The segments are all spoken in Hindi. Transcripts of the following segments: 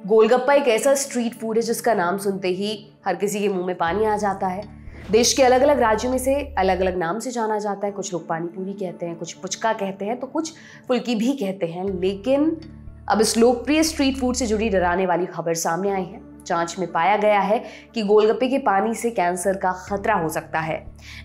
गोलगप्पा एक ऐसा स्ट्रीट फूड है जिसका नाम सुनते ही हर किसी के मुंह में पानी आ जाता है। देश के अलग अलग राज्यों में से अलग अलग नाम से जाना जाता है। कुछ लोग पानी पूरी कहते हैं, कुछ पुचका कहते हैं, तो कुछ फुल्की भी कहते हैं। लेकिन अब इस लोकप्रिय स्ट्रीट फूड से जुड़ी डराने वाली खबर सामने आई है। जांच में पाया गया है कि गोलगप्पे के पानी से कैंसर का खतरा हो सकता है।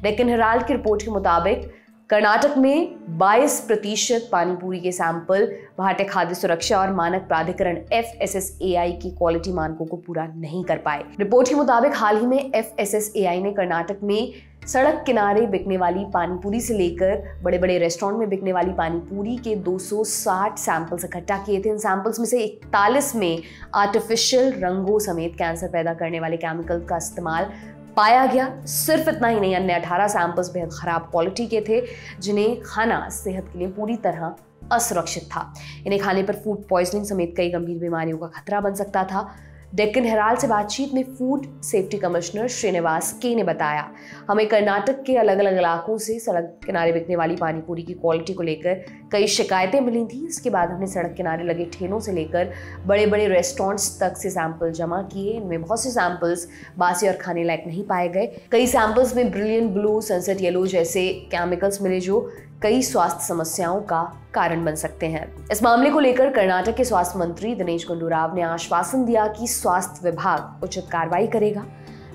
डेक्कन हेराल्ड की रिपोर्ट के मुताबिक कर्नाटक में 22% पानीपुरी के सैंपल भारतीय खाद्य सुरक्षा और मानक प्राधिकरण FSSAI की क्वालिटी मानकों को पूरा नहीं कर पाए। रिपोर्ट के मुताबिक हाल ही में FSSAI ने कर्नाटक में सड़क किनारे बिकने वाली पानीपुरी से लेकर बड़े बड़े रेस्टोरेंट में बिकने वाली पानीपुरी के 260 सैंपल्स इकट्ठा किए थे। इन सैंपल्स में से 41 में आर्टिफिशियल रंगों समेत कैंसर पैदा करने वाले केमिकल का इस्तेमाल पाया गया। सिर्फ इतना ही नहीं, अन्य 18 सैंपल्स बेहद खराब क्वालिटी के थे, जिन्हें खाना सेहत के लिए पूरी तरह असुरक्षित था। इन्हें खाने पर फूड पॉइजनिंग समेत कई गंभीर बीमारियों का खतरा बन सकता था। डेक्कन हेराल्ड से बातचीत में फूड सेफ्टी कमिश्नर श्रीनिवास के ने बताया, हमें कर्नाटक के अलग अलग इलाकों से सड़क किनारे बिकने वाली पानीपुरी की क्वालिटी को लेकर कई शिकायतें मिली थी। इसके बाद हमने सड़क किनारे लगे ठेलों से लेकर बड़े बड़े रेस्टोरेंट्स तक से सैंपल जमा किए। इनमें बहुत से सैंपल्स बासी और खाने लायक नहीं पाए गए। कई सैंपल्स में ब्रिलियंट ब्लू, सनसेट येलो जैसे केमिकल्स मिले जो कई स्वास्थ्य समस्याओं का कारण बन सकते हैं। इस मामले को लेकर कर्नाटक के स्वास्थ्य मंत्री दिनेश गुंडूराव ने आश्वासन दिया कि स्वास्थ्य विभाग उचित कार्रवाई करेगा।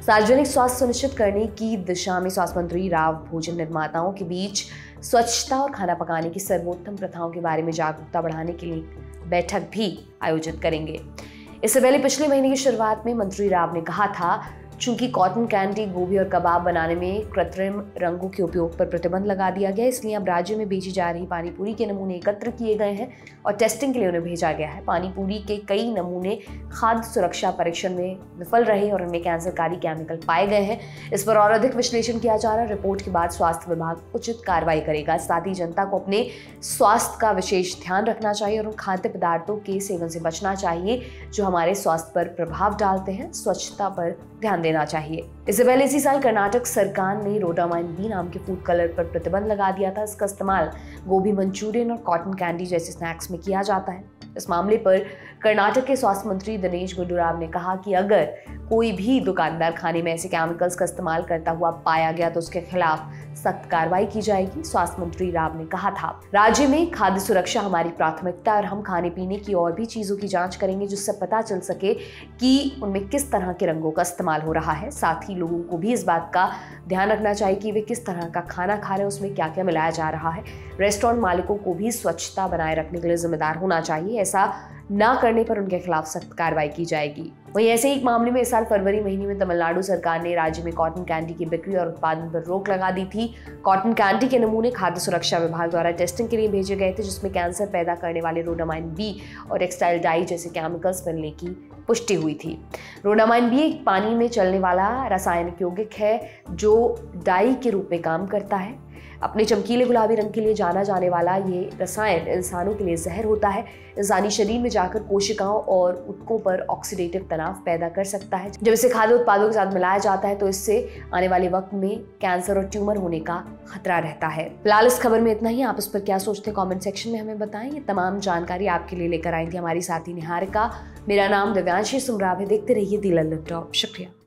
सार्वजनिक स्वास्थ्य सुनिश्चित करने की दिशा में स्वास्थ्य मंत्री राव भोजन निर्माताओं के बीच स्वच्छता और खाना पकाने की सर्वोत्तम प्रथाओं के बारे में जागरूकता बढ़ाने के लिए बैठक भी आयोजित करेंगे। इससे पहले पिछले महीने की शुरुआत में मंत्री राव ने कहा था, चूंकि कॉटन कैंडी, गोभी और कबाब बनाने में कृत्रिम रंगों के उपयोग पर प्रतिबंध लगा दिया गया, इसलिए अब राज्य में बेची जा रही पानीपुरी के नमूने एकत्र किए गए हैं और टेस्टिंग के लिए उन्हें भेजा गया है। पानीपुरी के कई नमूने खाद्य सुरक्षा परीक्षण में विफल रहे और उनमें कैंसरकारी केमिकल पाए गए हैं। इस पर और अधिक विश्लेषण किया जा रहा है। रिपोर्ट के बाद स्वास्थ्य विभाग उचित कार्रवाई करेगा। साथ ही जनता को अपने स्वास्थ्य का विशेष ध्यान रखना चाहिए और उन खाद्य पदार्थों के सेवन से बचना चाहिए जो हमारे स्वास्थ्य पर प्रभाव डालते हैं। स्वच्छता पर ध्यान देना चाहिए। इससे पहले इसी साल कर्नाटक सरकार ने रोडामाइन बी नाम के फूड कलर पर प्रतिबंध लगा दिया था। इसका इस्तेमाल गोभी मंचूरियन और कॉटन कैंडी जैसे स्नैक्स में किया जाता है। इस मामले पर कर्नाटक के स्वास्थ्य मंत्री दिनेश गुंडूराव ने कहा कि अगर कोई भी दुकानदार खाने में ऐसे केमिकल्स का इस्तेमाल करता हुआ पाया गया तो उसके खिलाफ सख्त कार्रवाई की जाएगी। स्वास्थ्य मंत्री राव ने कहा था, राज्य में खाद्य सुरक्षा हमारी प्राथमिकता और हम खाने पीने की और भी चीजों की जांच करेंगे जिससे पता चल सके कि उनमें किस तरह के रंगों का इस्तेमाल हो रहा है। साथ ही लोगों को भी इस बात का ध्यान रखना चाहिए कि वे किस तरह का खाना खा रहे हैं, उसमें क्या क्या मिलाया जा रहा है। रेस्टोरेंट मालिकों को भी स्वच्छता बनाए रखने के लिए जिम्मेदार होना चाहिए। ऐसा ना करने पर उनके खिलाफ सख्त कार्रवाई की जाएगी। वहीं ऐसे ही एक मामले में इस साल फरवरी महीने में तमिलनाडु सरकार ने राज्य में कॉटन कैंडी की बिक्री और उत्पादन पर रोक लगा दी थी। कॉटन कैंडी के नमूने खाद्य सुरक्षा विभाग द्वारा टेस्टिंग के लिए भेजे गए थे, जिसमें कैंसर पैदा करने वाले रोडामाइन बी और टेक्सटाइल डाई जैसे केमिकल्स मिलने की पुष्टि हुई थी। रोडामाइन बी एक पानी में चलने वाला रासायनिक यौगिक है जो डाई के रूप में काम करता है। अपने चमकीले गुलाबी रंग के लिए जाना जाने वाला ये रसायन इंसानों के लिए जहर होता है। इंसानी शरीर में जाकर कोशिकाओं और ऊतकों पर ऑक्सीडेटिव तनाव पैदा कर सकता है। जब इसे खाद्य उत्पादों के साथ मिलाया जाता है तो इससे आने वाले वक्त में कैंसर और ट्यूमर होने का खतरा रहता है। फिलहाल इस खबर में इतना ही। आप इस पर क्या सोचते हैं कमेंट सेक्शन में हमें बताएं। ये तमाम जानकारी आपके लिए लेकर आई थी हमारी साथी निहारिका। मेरा नाम दिव्यांशी सुमराव है। देखते रहिए दी लल्लन टॉप। शुक्रिया।